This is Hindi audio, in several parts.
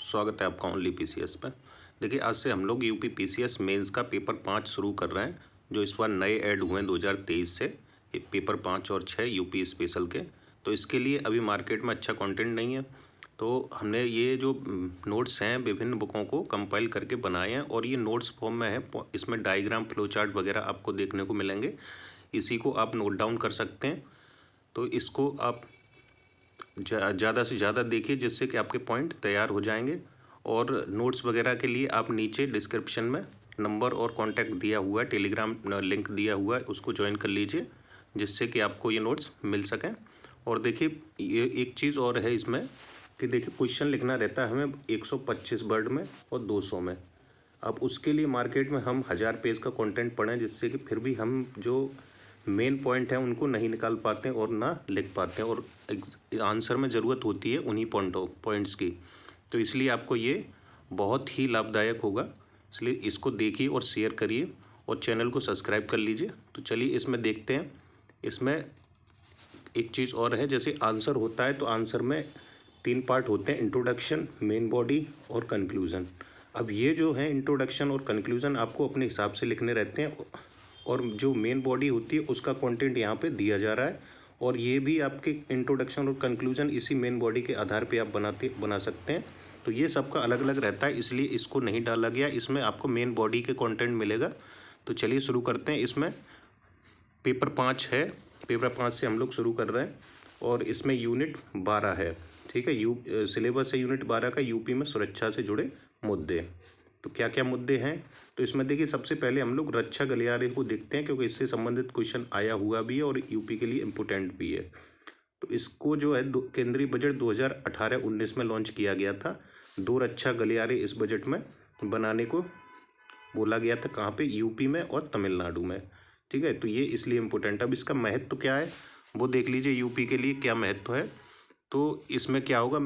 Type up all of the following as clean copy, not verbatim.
स्वागत है आपका ओनली पीसीएस पे। देखिए, आज से हम लोग यूपी पीसीएस मेंस का पेपर 5 शुरू कर रहे हैं, जो इस बार नए ऐड हुए हैं 2023 से। ये पेपर 5 और 6 यूपी स्पेशल के। तो इसके लिए अभी मार्केट में अच्छा कंटेंट नहीं है, तो हमने ये जो नोट्स हैं विभिन्न बुकों को कंपाइल करके बनाए हैं और ये नोट्स फॉर्म में है। इसमें डायग्राम, फ्लो चार्ट वगैरह आपको देखने को मिलेंगे। इसी को आप नोट डाउन कर सकते हैं। तो इसको आप ज़्यादा से ज़्यादा देखिए, जिससे कि आपके पॉइंट तैयार हो जाएंगे। और नोट्स वगैरह के लिए आप नीचे डिस्क्रिप्शन में नंबर और कांटेक्ट दिया हुआ है, टेलीग्राम लिंक दिया हुआ है, उसको ज्वाइन कर लीजिए, जिससे कि आपको ये नोट्स मिल सकें। और देखिए, ये एक चीज़ और है इसमें कि देखिए, क्वेश्चन लिखना रहता है हमें 125 वर्ड में और 200 में। अब उसके लिए मार्केट में हम 1000 पेज का कंटेंट पढ़ें, जिससे कि फिर भी हम जो मेन पॉइंट है उनको नहीं निकाल पाते हैं और ना लिख पाते हैं, और आंसर में ज़रूरत होती है उन्हीं पॉइंट्स की। तो इसलिए आपको ये बहुत ही लाभदायक होगा, इसलिए इसको देखिए और शेयर करिए और चैनल को सब्सक्राइब कर लीजिए। तो चलिए इसमें देखते हैं। इसमें एक चीज़ और है, जैसे आंसर होता है तो आंसर में 3 पार्ट होते हैं: इंट्रोडक्शन, मेन बॉडी और कंक्लूज़न। अब ये जो है इंट्रोडक्शन और कंक्लूज़न आपको अपने हिसाब से लिखने रहते हैं, और जो मेन बॉडी होती है उसका कंटेंट यहाँ पे दिया जा रहा है, और ये भी आपके इंट्रोडक्शन और कंक्लूजन इसी मेन बॉडी के आधार पे आप बना सकते हैं। तो ये सबका अलग अलग रहता है, इसलिए इसको नहीं डाला गया। इसमें आपको मेन बॉडी के कंटेंट मिलेगा। तो चलिए शुरू करते हैं। इसमें पेपर 5 है, पेपर 5 से हम लोग शुरू कर रहे हैं, और इसमें यूनिट 12 है। ठीक है, सिलेबस है यूनिट 12 का, यूपी में सुरक्षा से जुड़े मुद्दे। तो क्या क्या मुद्दे हैं, तो इसमें देखिए, सबसे पहले हम लोग रक्षा गलियारे को देखते हैं, क्योंकि इससे संबंधित क्वेश्चन आया हुआ भी है और यूपी के लिए इम्पोर्टेंट भी है। तो इसको जो है केंद्रीय बजट 2018-19 में लॉन्च किया गया था। 2 रक्षा गलियारे इस बजट में बनाने को बोला गया था। कहाँ पे? यूपी में और तमिलनाडु में। ठीक है, तो ये इसलिए इम्पोर्टेंट। अब इसका महत्व क्या है वो देख लीजिए, यूपी के लिए क्या महत्व है। तो इसमें क्या होगा,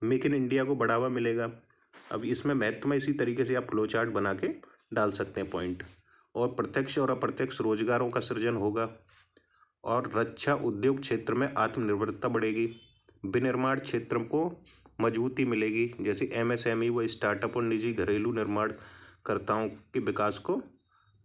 मेक इन इंडिया को बढ़ावा मिलेगा। अब इसमें महत्व में इसी तरीके से आप फ्लो चार्ट बना के डाल सकते हैं पॉइंट। और प्रत्यक्ष और अप्रत्यक्ष रोजगारों का सृजन होगा, और रक्षा उद्योग क्षेत्र में आत्मनिर्भरता बढ़ेगी। विनिर्माण क्षेत्र को मजबूती मिलेगी, जैसे एमएसएमई व स्टार्टअप और निजी घरेलू निर्माणकर्ताओं के विकास को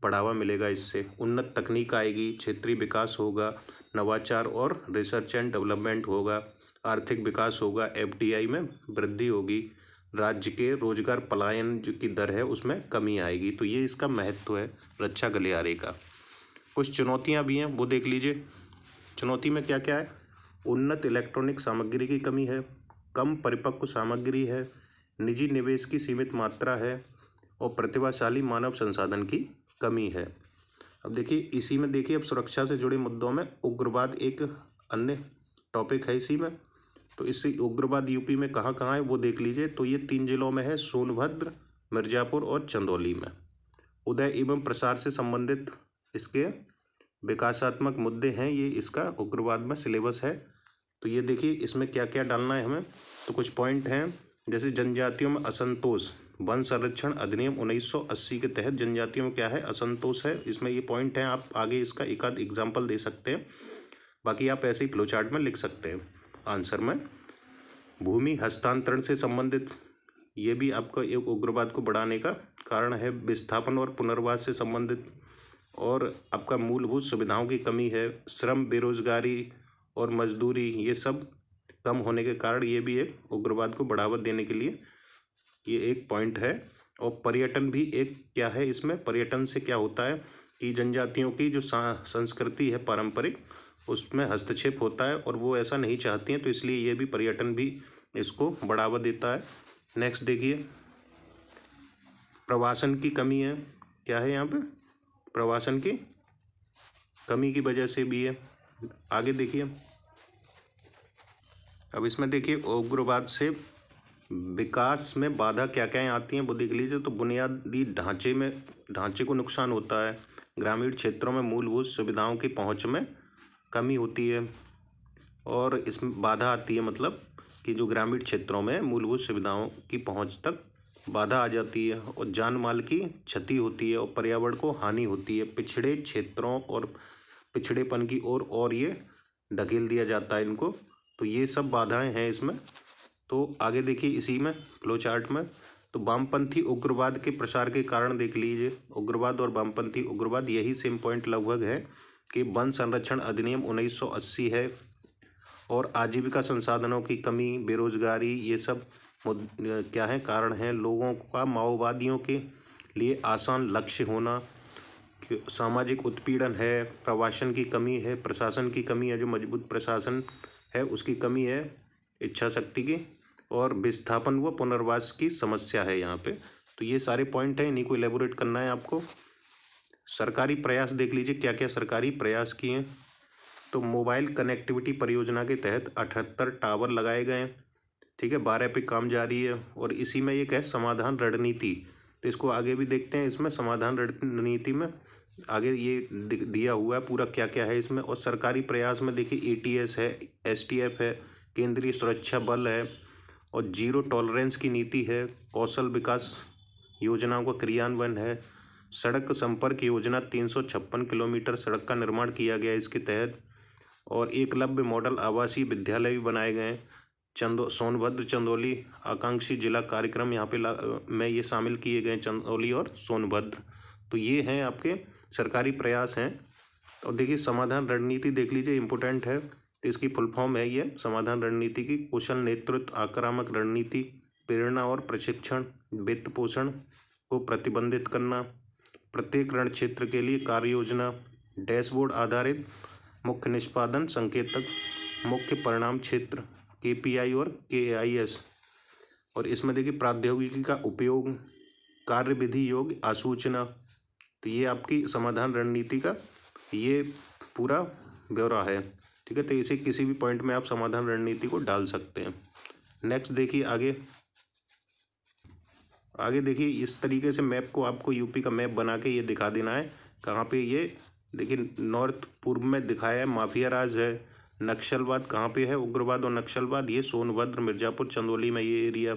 बढ़ावा मिलेगा। इससे उन्नत तकनीक आएगी, क्षेत्रीय विकास होगा, नवाचार और रिसर्च एंड डेवलपमेंट होगा, आर्थिक विकास होगा, एफडीआई में वृद्धि होगी, राज्य के रोजगार पलायन जो की दर है उसमें कमी आएगी। तो ये इसका महत्व है रक्षा गलियारे का। कुछ चुनौतियां भी हैं, वो देख लीजिए। चुनौती में क्या क्या है? उन्नत इलेक्ट्रॉनिक सामग्री की कमी है, कम परिपक्व सामग्री है, निजी निवेश की सीमित मात्रा है, और प्रतिभाशाली मानव संसाधन की कमी है। अब देखिए, इसी में देखिए, अब सुरक्षा से जुड़े मुद्दों में उग्रवाद एक अन्य टॉपिक है इसी में। तो इससे उग्रवाद यूपी में कहाँ कहाँ है वो देख लीजिए। तो ये 3 जिलों में है: सोनभद्र, मिर्जापुर और चंदौली में। उदय एवं प्रसार से संबंधित इसके विकासात्मक मुद्दे हैं, ये इसका उग्रवाद में सिलेबस है। तो ये देखिए, इसमें क्या क्या डालना है हमें। तो कुछ पॉइंट हैं, जैसे जनजातियों में असंतोष, वन संरक्षण अधिनियम 1980 के तहत जनजातियों में क्या है? असंतोष है। इसमें ये पॉइंट हैं, आप आगे इसका एक आध एग्जाम्पल दे सकते हैं, बाकी आप ऐसे ही फ्लो चार्ट में लिख सकते हैं आंसर में। भूमि हस्तांतरण से संबंधित, ये भी आपका एक उग्रवाद को बढ़ाने का कारण है। विस्थापन और पुनर्वास से संबंधित, और आपका मूलभूत सुविधाओं की कमी है, श्रम, बेरोजगारी और मजदूरी, ये सब कम होने के कारण ये भी एक उग्रवाद को बढ़ावा देने के लिए ये एक पॉइंट है। और पर्यटन भी एक क्या है इसमें, पर्यटन से क्या होता है कि जनजातियों की जो संस्कृति है पारंपरिक, उसमें हस्तक्षेप होता है और वो ऐसा नहीं चाहती हैं, तो इसलिए ये भी पर्यटन भी इसको बढ़ावा देता है। नेक्स्ट देखिए, प्रवासन की कमी है। क्या है यहाँ पे? प्रवासन की कमी की वजह से भी है। आगे देखिए, अब इसमें देखिए, उग्रवाद से विकास में बाधा क्या क्या आती हैं वो देख लीजिए। तो बुनियादी ढांचे को नुकसान होता है, ग्रामीण क्षेत्रों में मूलभूत सुविधाओं की पहुंच में कमी होती है, और इसमें बाधा आती है, मतलब कि जो ग्रामीण क्षेत्रों में मूलभूत सुविधाओं की पहुंच तक बाधा आ जाती है, और जान माल की क्षति होती है, और पर्यावरण को हानि होती है। पिछड़े क्षेत्रों और पिछड़ेपन की ओर और ये ढकेल दिया जाता है इनको। तो ये सब बाधाएं हैं इसमें। तो आगे देखिए इसी में फ्लो चार्ट में, तो वामपंथी उग्रवाद के प्रसार के कारण देख लीजिए, उग्रवाद और वामपंथी उग्रवाद यही सेम पॉइंट लगभग है कि वन संरक्षण अधिनियम 1980 है, और आजीविका संसाधनों की कमी, बेरोजगारी, ये सब क्या है कारण है। लोगों का माओवादियों के लिए आसान लक्ष्य होना, सामाजिक उत्पीड़न है, प्रवासन की कमी है, प्रशासन की कमी है, जो मजबूत प्रशासन है उसकी कमी है, इच्छा शक्ति की, और विस्थापन व पुनर्वास की समस्या है यहाँ पे। तो ये सारे पॉइंट हैं, इन्हीं को इलेबोरेट करना है आपको। सरकारी प्रयास देख लीजिए क्या क्या सरकारी प्रयास किए। तो मोबाइल कनेक्टिविटी परियोजना के तहत 78 टावर लगाए गए, ठीक है, 12 पे काम जारी है। और इसी में एक है समाधान रणनीति, तो इसको आगे भी देखते हैं। इसमें समाधान रणनीति में आगे ये दिया हुआ है पूरा क्या क्या है इसमें। और सरकारी प्रयास में देखिए ATS है, STF है, केंद्रीय सुरक्षा बल है, और जीरो टॉलरेंस की नीति है, कौशल विकास योजनाओं का क्रियान्वयन है, सड़क संपर्क योजना 356 किलोमीटर सड़क का निर्माण किया गया इसके तहत, और एकलव्य मॉडल आवासीय विद्यालय भी बनाए गए हैं। सोनभद्र चंदौली आकांक्षी जिला कार्यक्रम यहाँ पे में ये शामिल किए गए, चंदौली और सोनभद्र। तो ये हैं आपके सरकारी प्रयास हैं। और देखिए समाधान रणनीति देख लीजिए, इम्पोर्टेंट है, तो इसकी फुल फॉर्म है ये समाधान रणनीति की, कुशल नेतृत्व, आक्रामक रणनीति, प्रेरणा और प्रशिक्षण, वित्त पोषण को प्रतिबंधित करना, प्रत्येक रण क्षेत्र के लिए कार्य योजना, डैशबोर्ड आधारित मुख्य निष्पादन संकेतक, मुख्य परिणाम क्षेत्र KPI और KIS। और इसमें देखिए प्रौद्योगिकी का उपयोग, कार्य विधि योग्य आसूचना। तो ये आपकी समाधान रणनीति का ये पूरा ब्यौरा है, ठीक है। तो इसे किसी भी पॉइंट में आप समाधान रणनीति को डाल सकते हैं। नेक्स्ट देखिए आगे देखिए इस तरीके से मैप को आपको यूपी का मैप बना के ये दिखा देना है कहाँ पे। ये देखिए नॉर्थ पूर्व में दिखाया है माफिया राज है, नक्सलवाद कहाँ पे है, उग्रवाद और नक्सलवाद, ये सोनभद्र, मिर्जापुर, चंदौली में ये एरिया,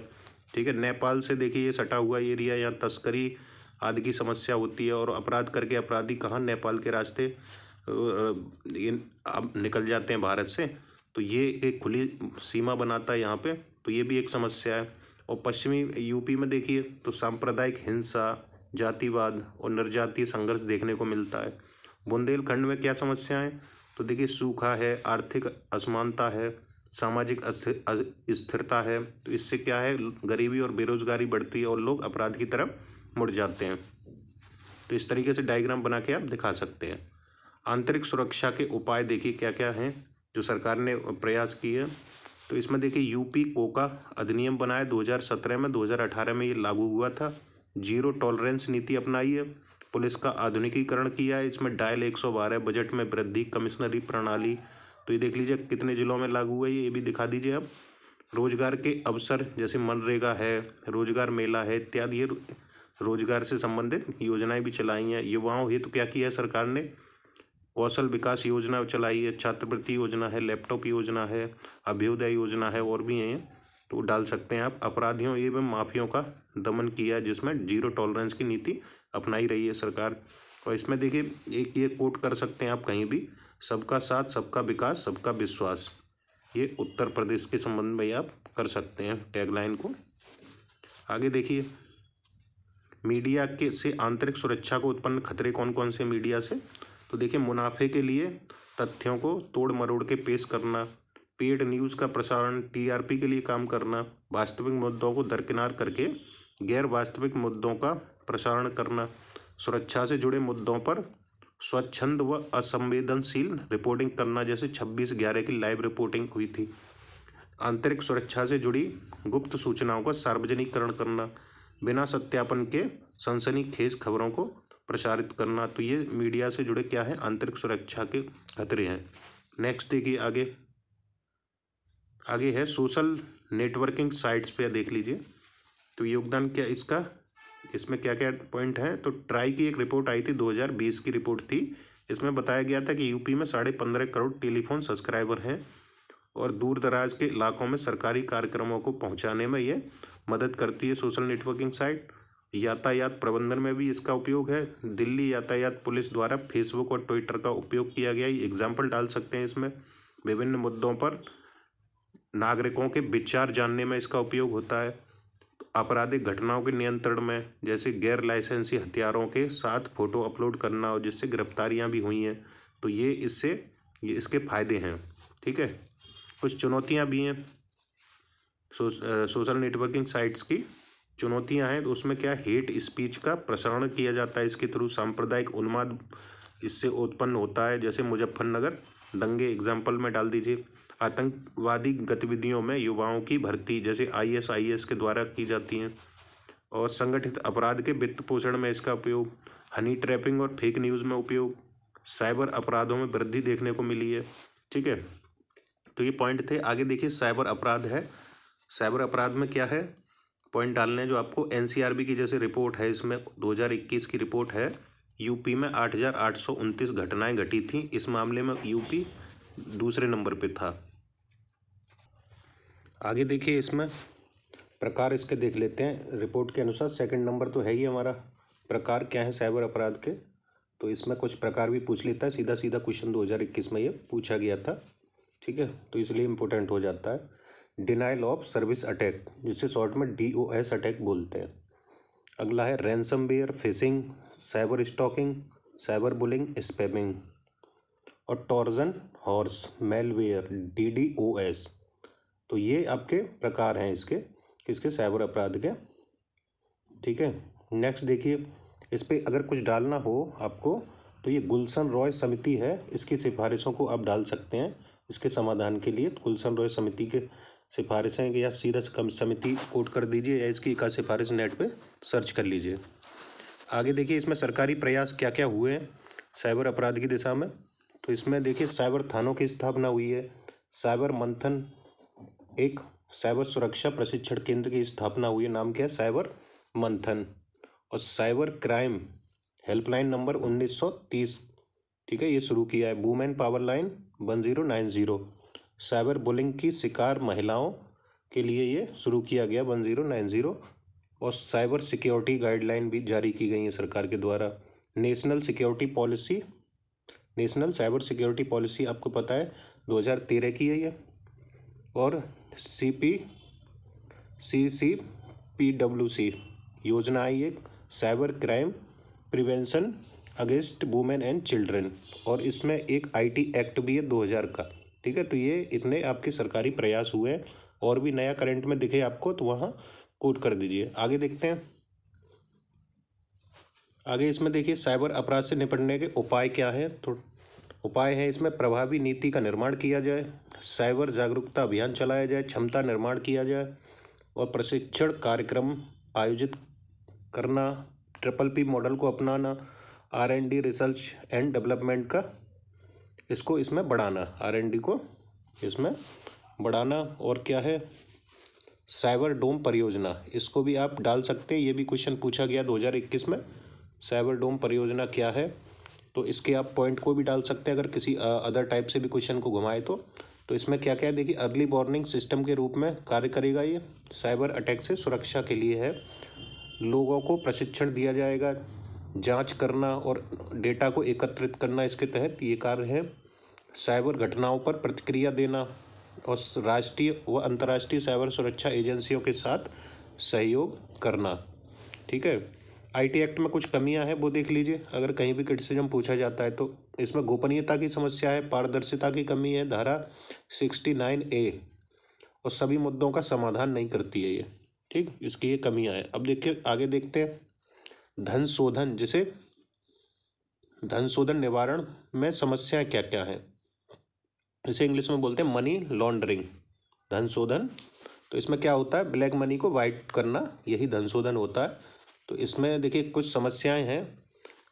ठीक है। नेपाल से देखिए ये सटा हुआ एरिया, यहाँ तस्करी आदि की समस्या होती है, और अपराध करके अपराधी कहाँ नेपाल के रास्ते अब निकल जाते हैं भारत से, तो ये एक खुली सीमा बनाता है यहाँ पे, तो ये भी एक समस्या है। और पश्चिमी यूपी में देखिए तो सांप्रदायिक हिंसा, जातिवाद और निर्जातीय संघर्ष देखने को मिलता है। बुंदेलखंड में क्या समस्याएं, तो देखिए सूखा है, आर्थिक असमानता है, सामाजिक अस्थिरता है, तो इससे क्या है गरीबी और बेरोजगारी बढ़ती है और लोग अपराध की तरफ मुड़ जाते हैं। तो इस तरीके से डायग्राम बना के आप दिखा सकते हैं। आंतरिक सुरक्षा के उपाय देखिए क्या क्या हैं जो सरकार ने प्रयास किए। तो इसमें देखिए यूपी कोका अधिनियम बनाया 2017 में, 2018 में ये लागू हुआ था। जीरो टॉलरेंस नीति अपनाई है, पुलिस का आधुनिकीकरण किया है, इसमें डायल 112, बजट में वृद्धि, कमिश्नरी प्रणाली, तो ये देख लीजिए कितने जिलों में लागू है ये भी दिखा दीजिए आप। रोजगार के अवसर जैसे मनरेगा है, रोजगार मेला है इत्यादि, ये रोजगार से संबंधित योजनाएं भी चलाई हैं। युवाओं हेतु क्या किया है सरकार ने, कौशल विकास योजना चलाई है, छात्रवृत्ति योजना है, लैपटॉप योजना है, अभ्युदय योजना है, और भी हैं तो डाल सकते हैं आप। अपराधियों एवं माफियों का दमन किया है जिसमें जीरो टॉलरेंस की नीति अपनाई रही है सरकार। और इसमें देखिए एक ये कोट कर सकते हैं आप कहीं भी, सबका साथ, सबका विकास, सबका विश्वास, ये उत्तर प्रदेश के संबंध में आप कर सकते हैं टैगलाइन को। आगे देखिए मीडिया के से आंतरिक सुरक्षा को उत्पन्न खतरे कौन कौन से मीडिया से, तो देखिए मुनाफे के लिए तथ्यों को तोड़ मरोड़ के पेश करना, पेड न्यूज़ का प्रसारण, TRP के लिए काम करना, वास्तविक मुद्दों को दरकिनार करके गैर वास्तविक मुद्दों का प्रसारण करना, सुरक्षा से जुड़े मुद्दों पर स्वच्छंद व असंवेदनशील रिपोर्टिंग करना, जैसे 26/11 की लाइव रिपोर्टिंग हुई थी। आंतरिक सुरक्षा से जुड़ी गुप्त सूचनाओं का सार्वजनिकरण करना, बिना सत्यापन के सनसनीखेज खबरों को प्रसारित करना। तो ये मीडिया से जुड़े क्या है आंतरिक सुरक्षा के खतरे हैं। नेक्स्ट देखिए आगे है सोशल नेटवर्किंग साइट्स पे देख लीजिए। तो योगदान क्या इसका, इसमें क्या क्या पॉइंट हैं, तो ट्राई की एक रिपोर्ट आई थी 2020 की रिपोर्ट थी, इसमें बताया गया था कि यूपी में 15.5 करोड़ टेलीफोन सब्सक्राइबर हैं, और दूर दराज के इलाकों में सरकारी कार्यक्रमों को पहुंचाने में ये मदद करती है सोशल नेटवर्किंग साइट। यातायात प्रबंधन में भी इसका उपयोग है। दिल्ली यातायात पुलिस द्वारा फेसबुक और ट्विटर का उपयोग किया गया, एग्जाम्पल डाल सकते हैं इसमें। विभिन्न मुद्दों पर नागरिकों के विचार जानने में इसका उपयोग होता है। आपराधिक घटनाओं के नियंत्रण में, जैसे गैर लाइसेंसी हथियारों के साथ फोटो अपलोड करना और जिससे गिरफ्तारियां भी हुई हैं, तो ये इसके फायदे हैं। ठीक है, कुछ चुनौतियां भी हैं। सोशल नेटवर्किंग साइट्स की चुनौतियां हैं, तो उसमें क्या, हेट स्पीच का प्रसारण किया जाता है इसके थ्रू, सांप्रदायिक उन्माद इससे उत्पन्न होता है, जैसे मुजफ्फरनगर दंगे एग्जाम्पल में डाल दीजिए। आतंकवादी गतिविधियों में युवाओं की भर्ती, जैसे ISIS के द्वारा की जाती हैं। और संगठित अपराध के वित्त पोषण में इसका उपयोग, हनी ट्रैपिंग और फेक न्यूज़ में उपयोग, साइबर अपराधों में वृद्धि देखने को मिली है। ठीक है, तो ये पॉइंट थे। आगे देखिए, साइबर अपराध है। साइबर अपराध में क्या है, पॉइंट डालने हैं जो आपको। NCRB की जैसे रिपोर्ट है, इसमें 2021 की रिपोर्ट है, यूपी में 8,829 घटनाएं घटी थी। इस मामले में यूपी दूसरे नंबर पे था। आगे देखिए, इसमें प्रकार इसके देख लेते हैं। रिपोर्ट के अनुसार सेकंड नंबर तो है ही हमारा, प्रकार क्या है साइबर अपराध के, तो इसमें कुछ प्रकार भी पूछ लेता है। सीधा सीधा क्वेश्चन 2021 में ये पूछा गया था। ठीक है, तो इसलिए इम्पोर्टेंट हो जाता है। डिनाइल ऑफ सर्विस अटैक, जिसे शॉर्ट में DOS अटैक बोलते हैं। अगला है ransomware, fishing, cyber stalking, cyber bullying, spamming. और टॉर्जन हॉर्स मेलवेयर, DDoS। तो ये आपके प्रकार हैं किसके, साइबर अपराध के। ठीक है, नेक्स्ट देखिए, इस पर अगर कुछ डालना हो आपको, तो ये गुलशन रॉय समिति है, इसकी सिफारिशों को आप डाल सकते हैं इसके समाधान के लिए। गुलशन रॉय समिति के सिफारिशें, या सीधा समिति कोट कर दीजिए, या इसकी का सिफारिश नेट पे सर्च कर लीजिए। आगे देखिए, इसमें सरकारी प्रयास क्या क्या हुए हैं साइबर अपराध की दिशा में। तो इसमें देखिए, साइबर थानों की स्थापना हुई है, साइबर मंथन, एक साइबर सुरक्षा प्रशिक्षण केंद्र की स्थापना हुई है, नाम क्या है, साइबर मंथन। और साइबर क्राइम हेल्पलाइन नंबर 1930, ठीक है, ये शुरू किया है। Women power line 1090, cyber bullying की शिकार महिलाओं के लिए ये शुरू किया गया 1090। और साइबर सिक्योरिटी गाइडलाइन भी जारी की गई है सरकार के द्वारा। नेशनल साइबर सिक्योरिटी पॉलिसी आपको पता है 2013 की है ये। और CCPWC योजना आई एक, cyber crime prevention against women and children. और इसमें एक IT एक्ट भी है 2000 का। ठीक है, तो ये इतने आपके सरकारी प्रयास हुए हैं। और भी नया करंट में दिखे आपको तो वहाँ कोट कर दीजिए। आगे देखते हैं। आगे इसमें देखिए, साइबर अपराध से निपटने के उपाय क्या हैं। तो उपाय है इसमें, प्रभावी नीति का निर्माण किया जाए, साइबर जागरूकता अभियान चलाया जाए, क्षमता निर्माण किया जाए, और प्रशिक्षण कार्यक्रम आयोजित करना, PPP मॉडल को अपनाना, R&D रिसर्च एंड डेवलपमेंट का इसमें बढ़ाना, R&D को इसमें बढ़ाना। और क्या है, साइबर डोम परियोजना, इसको भी आप डाल सकते हैं, ये भी क्वेश्चन पूछा गया 2021 में। साइबर डोम परियोजना क्या है, तो इसके आप पॉइंट को भी डाल सकते हैं अगर किसी अदर टाइप से भी क्वेश्चन को घुमाए तो इसमें क्या क्या है देखिए, अर्ली वार्निंग सिस्टम के रूप में कार्य करेगा ये, साइबर अटैक से सुरक्षा के लिए है। लोगों को प्रशिक्षण दिया जाएगा, जांच करना और डेटा को एकत्रित करना इसके तहत ये कार्य है। साइबर घटनाओं पर प्रतिक्रिया देना और राष्ट्रीय व अंतर्राष्ट्रीय साइबर सुरक्षा एजेंसियों के साथ सहयोग करना। ठीक है, IT एक्ट में कुछ कमियां हैं वो देख लीजिए, अगर कहीं भी क्रिटिसिज्म पूछा जाता है तो। इसमें गोपनीयता की समस्या है, पारदर्शिता की कमी है, धारा 69A, और सभी मुद्दों का समाधान नहीं करती है ये। ठीक, इसकी ये कमियां हैं। अब देखिए, आगे देखते हैं। धन शोधन, जैसे धन शोधन निवारण में समस्याएं क्या क्या हैं, इसे इंग्लिश में बोलते हैं मनी लॉन्ड्रिंग, धन शोधन। तो इसमें क्या होता है, ब्लैक मनी को वाइट करना, यही धन शोधन होता है। तो इसमें देखिए कुछ समस्याएं हैं,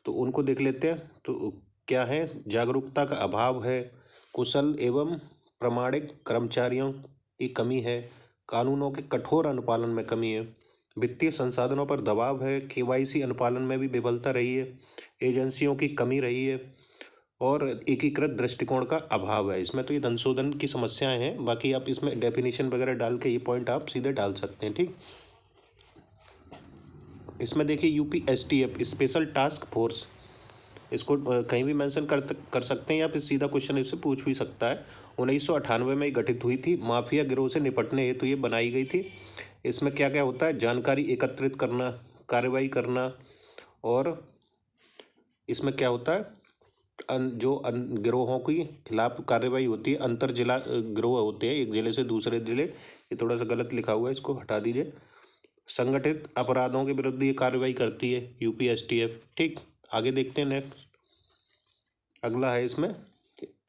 तो उनको देख लेते हैं। तो क्या है, जागरूकता का अभाव है, कुशल एवं प्रामाणिक कर्मचारियों की कमी है, कानूनों के कठोर अनुपालन में कमी है, वित्तीय संसाधनों पर दबाव है, KYC अनुपालन में भी विफलता रही है, एजेंसियों की कमी रही है, और एकीकृत दृष्टिकोण का अभाव है इसमें। तो ये धन शोधन की समस्याएं हैं। बाकी आप इसमें डेफिनेशन वगैरह डाल के ये पॉइंट आप सीधे डाल सकते हैं। ठीक, इसमें देखिए UP STF special task force इसको कहीं भी मेंशन कर सकते हैं या फिर सीधा क्वेश्चन इससे पूछ भी सकता है। 1998 में गठित हुई थी, माफिया गिरोह से निपटने हेतु ये बनाई गई थी। इसमें क्या क्या होता है, जानकारी एकत्रित करना, कार्रवाई करना, और इसमें क्या होता है, गिरोहों के खिलाफ कार्रवाई होती है। अंतर जिला गिरोह होते हैं, एक जिले से दूसरे जिले। ये थोड़ा सा गलत लिखा हुआ है, इसको हटा दीजिए। संगठित अपराधों के विरुद्ध ये कार्रवाई करती है यूपी एसटीएफ। ठीक, आगे देखते हैं। नेक्स्ट अगला है, इसमें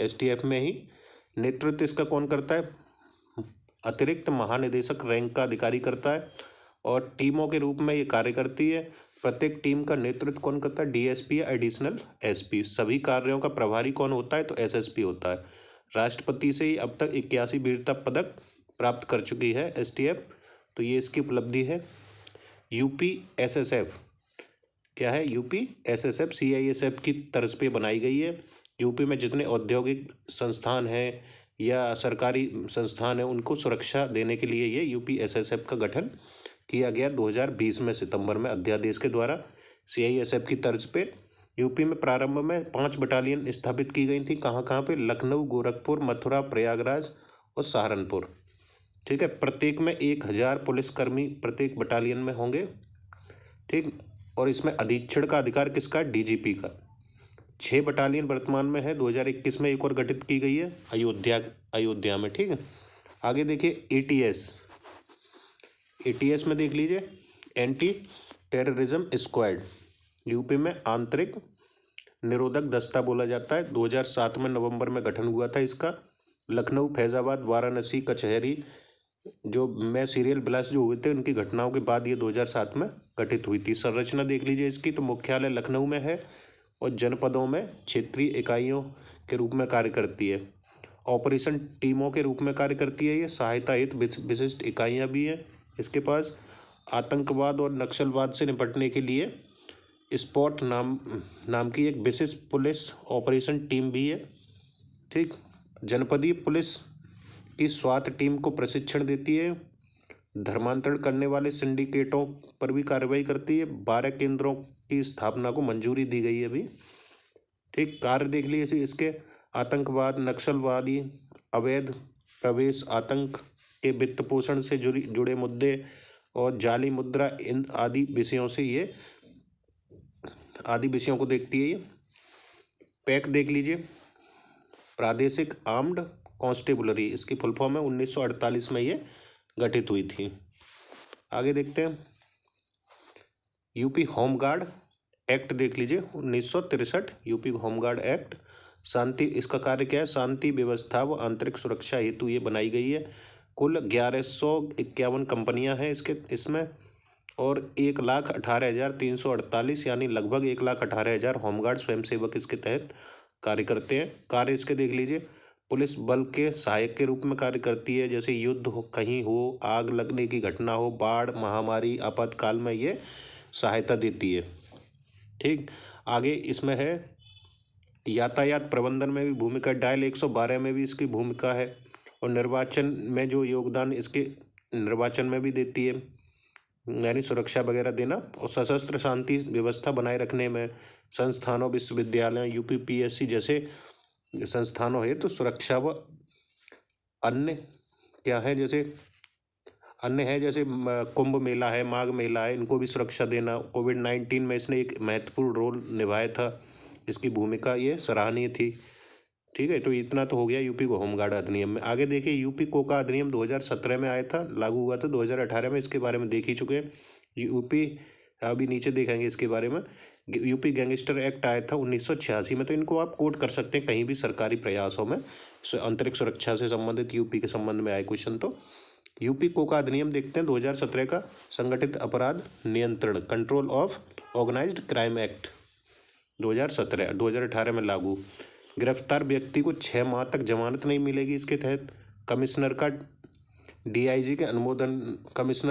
एसटीएफ में ही नेतृत्व इसका कौन करता है, अतिरिक्त महानिदेशक रैंक का अधिकारी करता है, और टीमों के रूप में ये कार्य करती है। प्रत्येक टीम का नेतृत्व कौन करता है, डीएसपी या एडिशनल एसपी। सभी कार्यों का प्रभारी कौन होता है, तो एसएसपी होता है। राष्ट्रपति से ही अब तक 81 वीरता पदक प्राप्त कर चुकी है एसटीएफ, तो ये इसकी उपलब्धि है। यूपी एसएसएफ क्या है, यूपी एसएसएफ सीआईएसएफ की तर्ज पे बनाई गई है। यूपी में जितने औद्योगिक संस्थान हैं या सरकारी संस्थान हैं, उनको सुरक्षा देने के लिए ये यूपी एसएसएफ का गठन किया गया 2020 में सितंबर में अध्यादेश के द्वारा। सीआईएसएफ की तर्ज पे यूपी में प्रारंभ में 5 बटालियन स्थापित की गई थी। कहाँ कहाँ पे, लखनऊ, गोरखपुर, मथुरा, प्रयागराज और सहारनपुर। ठीक है, प्रत्येक में 1000 पुलिसकर्मी प्रत्येक बटालियन में होंगे। ठीक, और इसमें अधीक्षण का अधिकार किसका, डीजीपी का। 6 बटालियन वर्तमान में है, 2021 में एक और गठित की गई है अयोध्या में। ठीक है, आगे देखिए एटीएस में देख लीजिए, एंटी टेररिज्म स्क्वाड। यूपी में आंतरिक निरोधक दस्ता बोला जाता है। 2007 में नवंबर में गठन हुआ था इसका। लखनऊ, फैजाबाद, वाराणसी, कचहरी जो में सीरियल ब्लास्ट जो हुए थे, उनकी घटनाओं के बाद ये 2007 में गठित हुई थी। संरचना देख लीजिए इसकी, तो मुख्यालय लखनऊ में है और जनपदों में क्षेत्रीय इकाइयों के रूप में कार्य करती है। ऑपरेशन टीमों के रूप में कार्य करती है। ये सहायता हेतु विशिष्ट इकाइयाँ भी हैं इसके पास। आतंकवाद और नक्सलवाद से निपटने के लिए स्पॉट नाम की एक विशेष पुलिस ऑपरेशन टीम भी है। ठीक, जनपदीय पुलिस की स्वात टीम को प्रशिक्षण देती है। धर्मांतरण करने वाले सिंडिकेटों पर भी कार्रवाई करती है। 12 केंद्रों की स्थापना को मंजूरी दी गई है अभी। ठीक, कार्य देख लीजिए इसके, आतंकवाद, नक्सलवादी, अवैध प्रवेश, आतंक के वित्त पोषण से जुड़े मुद्दे और जाली मुद्रा, इन आदि विषयों को देखती है ये। पैक देख लीजिए, प्रादेशिक आर्म्ड कॉन्स्टेबलरी, इसकी फुल फॉर्म है। 1948 में ये गठित हुई थी। आगे देखते हैं, यूपी होमगार्ड एक्ट देख लीजिए, 1963 यूपी होमगार्ड एक्ट। शांति, इसका कार्य क्या है, शांति व्यवस्था व आंतरिक सुरक्षा हेतु ये बनाई गई है। कुल 1151 कंपनियां हैं इसमें, और 1,18,348 यानी लगभग 1,18,000 होमगार्ड स्वयंसेवक इसके तहत कार्य करते हैं। कार्य इसके देख लीजिए, पुलिस बल के सहायक के रूप में कार्य करती है। जैसे युद्ध हो, कहीं हो, आग लगने की घटना हो, बाढ़, महामारी, आपातकाल में ये सहायता देती है। ठीक, आगे इसमें है यातायात प्रबंधन में भी भूमिका, डायल 112 में भी इसकी भूमिका है, और निर्वाचन में जो योगदान इसके निर्वाचन में भी देती है, यानी सुरक्षा वगैरह देना, और सशस्त्र शांति व्यवस्था बनाए रखने में संस्थानों, विश्वविद्यालयों, यूपीपीएससी जैसे संस्थानों है तो सुरक्षा व अन्य क्या है, जैसे अन्य है, जैसे कुंभ मेला है, माघ मेला है, इनको भी सुरक्षा देना। कोविड-19 में इसने एक महत्वपूर्ण रोल निभाया था, इसकी भूमिका ये सराहनीय थी। ठीक है, तो इतना तो हो गया यूपी को होमगार्ड अधिनियम में। आगे देखिए, यूपी कोका अधिनियम 2017 में आया था, लागू हुआ था 2018 में। इसके बारे में देख ही चुके हैं। यूपी, अभी नीचे देखेंगे इसके बारे में। यूपी गैंगस्टर एक्ट आया था 1986 में, तो इनको आप कोट कर सकते हैं कहीं भी सरकारी प्रयासों में। आंतरिक सुरक्षा से संबंधित यूपी के संबंध में आए क्वेश्चन। तो यूपी कोका अधिनियम देखते हैं 2017 का, संगठित अपराध नियंत्रण, control of organised crime act 2017, 2018 में लागू। गिरफ्तार व्यक्ति को 6 माह तक जमानत नहीं मिलेगी इसके तहत। कमिश्नर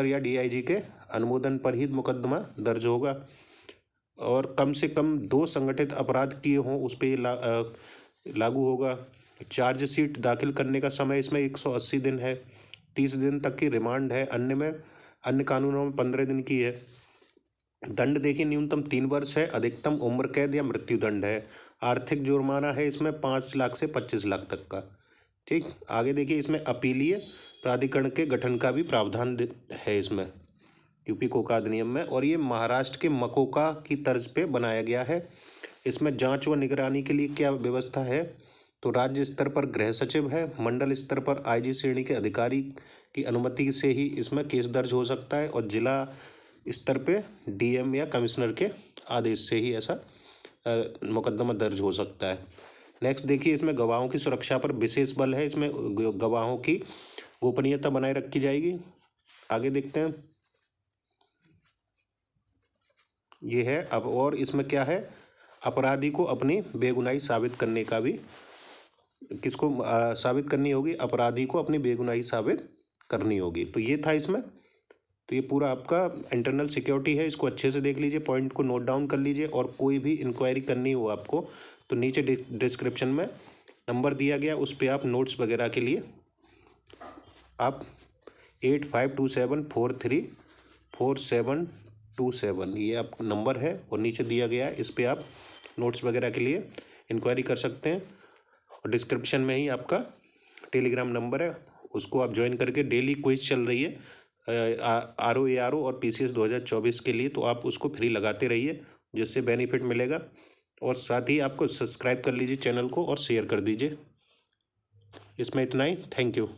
या डीआईजी के अनुमोदन पर ही मुकदमा दर्ज होगा, और कम से कम 2 संगठित अपराध किए हों उस पर लागू होगा। चार्जशीट दाखिल करने का समय इसमें 180 दिन है, 30 दिन तक की रिमांड है। अन्य कानूनों में 15 दिन की है। दंड देखिए न्यूनतम 3 वर्ष है, अधिकतम उम्र कैद या मृत्यु दंड है। आर्थिक जुर्माना है इसमें 5 लाख से 25 लाख तक का। ठीक, आगे देखिए इसमें अपीलीय प्राधिकरण के गठन का भी प्रावधान है इसमें यूपी कोका अधिनियम में, और ये महाराष्ट्र के मकोका की तर्ज पे बनाया गया है। इसमें जांच व निगरानी के लिए क्या व्यवस्था है, तो राज्य स्तर पर गृह सचिव है, मंडल स्तर पर आईजी श्रेणी के अधिकारी की अनुमति से ही इसमें केस दर्ज हो सकता है, और जिला स्तर पे डीएम या कमिश्नर के आदेश से ही ऐसा मुकदमा दर्ज हो सकता है। नेक्स्ट देखिए इसमें गवाहों की सुरक्षा पर विशेष बल है, इसमें गवाहों की गोपनीयता बनाए रखी जाएगी। आगे देखते हैं, ये है अब, और इसमें क्या है, अपराधी को अपनी बेगुनाही साबित करने का भी, किसको साबित करनी होगी, अपराधी को अपनी बेगुनाही साबित करनी होगी। तो ये था इसमें, तो ये पूरा आपका इंटरनल सिक्योरिटी है, इसको अच्छे से देख लीजिए, पॉइंट को नोट डाउन कर लीजिए, और कोई भी इंक्वायरी करनी हो आपको तो नीचे डिस्क्रिप्शन में नंबर दिया गया, उस पर आप नोट्स वगैरह के लिए आप 8527434727 ये आप नंबर है और नीचे दिया गया है, इस पर आप नोट्स वगैरह के लिए इंक्वायरी कर सकते हैं। और डिस्क्रिप्शन में ही आपका टेलीग्राम नंबर है, उसको आप ज्वाइन करके डेली क्विज चल रही है ROARO और PCS 2024 के लिए, तो आप उसको फ्री लगाते रहिए, जिससे बेनिफिट मिलेगा। और साथ ही आपको सब्सक्राइब कर लीजिए चैनल को और शेयर कर दीजिए। इसमें इतना ही, थैंक यू।